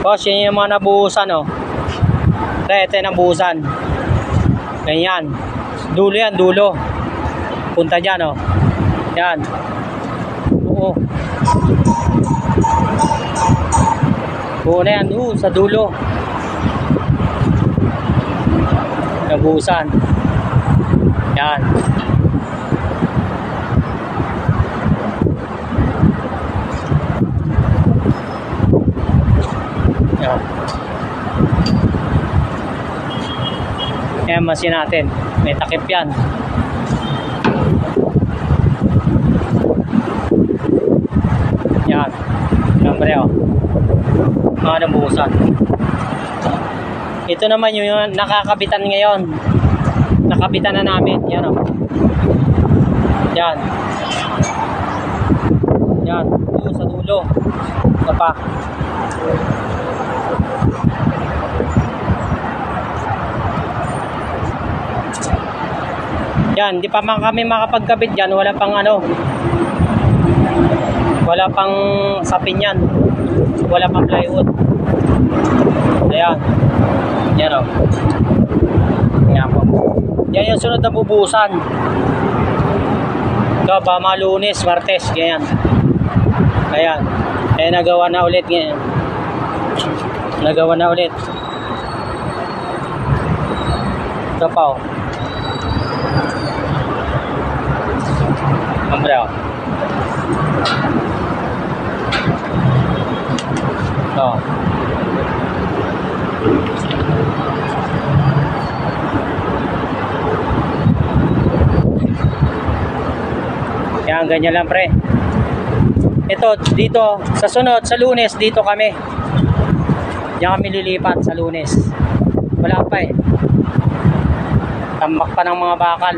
Boss, yun yung mga nabuhusan, oh. Ito yung nabuhusan. Ganyan. Dulo yan, dulo. Punta dyan, oh. Yan. Oo. Buo na yan, sa dulo. Nabuhusan. Yan. Yan. Yan, masin natin. May takip yan. Yan. Yan pala, oh. Mga nabuhusan. Ito naman yung nakakabitan ngayon. Nakabitan na namin. Yan, oh. Yan. Yan. Doon sa dulo. Ito pa. Yan. Di pa man kami makapagkabit dyan. Wala pang ano. Wala pang sapin yan. Wala pang plywood. Ayan. Yan, oh. Yan po. Yan yung sunod na bubuhusan. Ito ba mga Lunes, Martes, ganyan. Ayan. Eh nagawa na ulit ngayon. Nagawa na ulit. Ito pa, oh. Mambre, oh. Ito. Yan, ganyan lang, pre. Ito, dito, sa sunod, sa Lunes, dito kami. Diyan kami lilipat sa Lunes. Wala pa eh. Tambak pa ng mga bakal.